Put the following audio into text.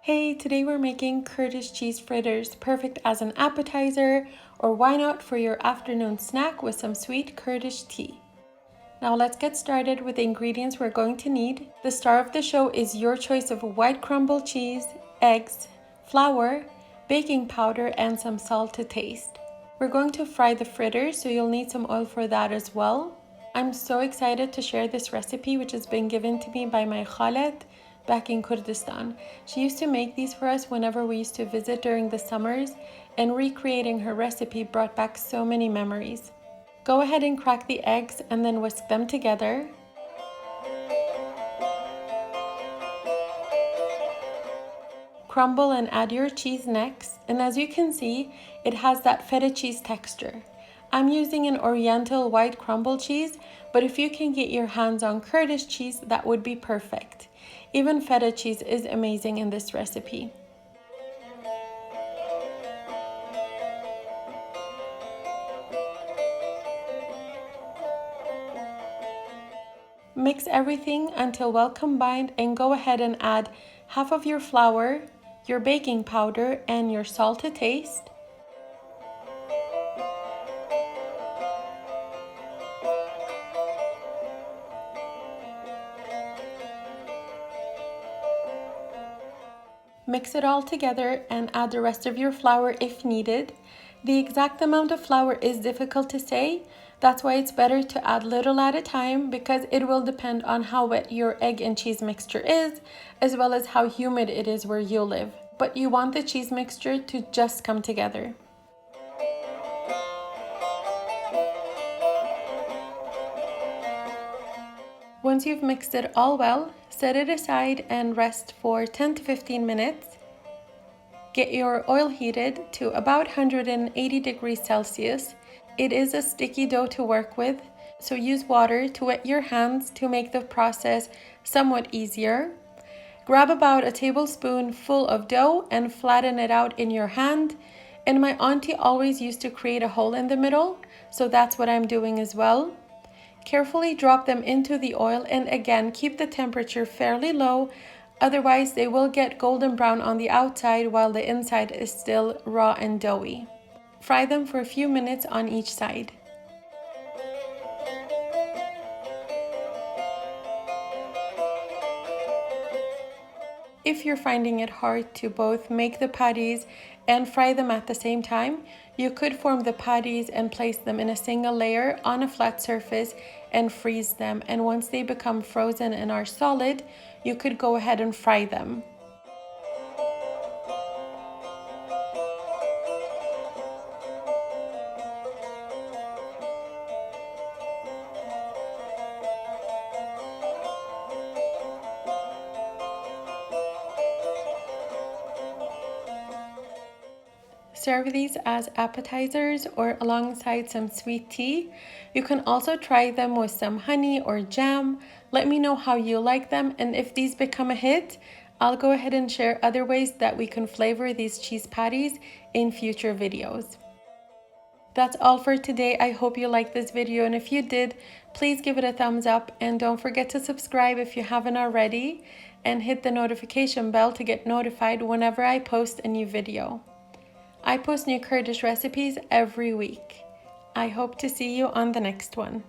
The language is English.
Hey, today we're making Kurdish cheese fritters, perfect as an appetizer, or why not for your afternoon snack with some sweet Kurdish tea. Now let's get started with the ingredients we're going to need. The star of the show is your choice of white crumble cheese, eggs, flour, baking powder, and some salt to taste. We're going to fry the fritters, so you'll need some oil for that as well. I'm so excited to share this recipe, which has been given to me by my khalat back in Kurdistan. She used to make these for us whenever we used to visit during the summers, and recreating her recipe brought back so many memories. Go ahead and crack the eggs and then whisk them together. Crumble and add your cheese next, and as you can see, it has that feta cheese texture. I'm using an oriental white crumble cheese, but if you can get your hands on Kurdish cheese, that would be perfect. Even feta cheese is amazing in this recipe. Mix everything until well combined and go ahead and add half of your flour, your baking powder, and your salt to taste. Mix it all together and add the rest of your flour if needed. The exact amount of flour is difficult to say. That's why it's better to add little at a time, because it will depend on how wet your egg and cheese mixture is, as well as how humid it is where you live. But you want the cheese mixture to just come together. Once you've mixed it all well, set it aside and rest for 10 to 15 minutes. Get your oil heated to about 180 degrees Celsius. It is a sticky dough to work with, so use water to wet your hands to make the process somewhat easier. Grab about a tablespoon full of dough and flatten it out in your hand. And my auntie always used to create a hole in the middle, so that's what I'm doing as well. Carefully drop them into the oil, and again, keep the temperature fairly low, otherwise they will get golden brown on the outside while the inside is still raw and doughy. Fry them for a few minutes on each side. If you're finding it hard to both make the patties and fry them at the same time, you could form the patties and place them in a single layer on a flat surface and freeze them. And once they become frozen and are solid, you could go ahead and fry them. Serve these as appetizers or alongside some sweet tea. You can also try them with some honey or jam. Let me know how you like them, and if these become a hit, I'll go ahead and share other ways that we can flavor these cheese patties in future videos. That's all for today. I hope you liked this video, and if you did, please give it a thumbs up, and don't forget to subscribe if you haven't already, and hit the notification bell to get notified whenever I post a new video. I post new Kurdish recipes every week. I hope to see you on the next one.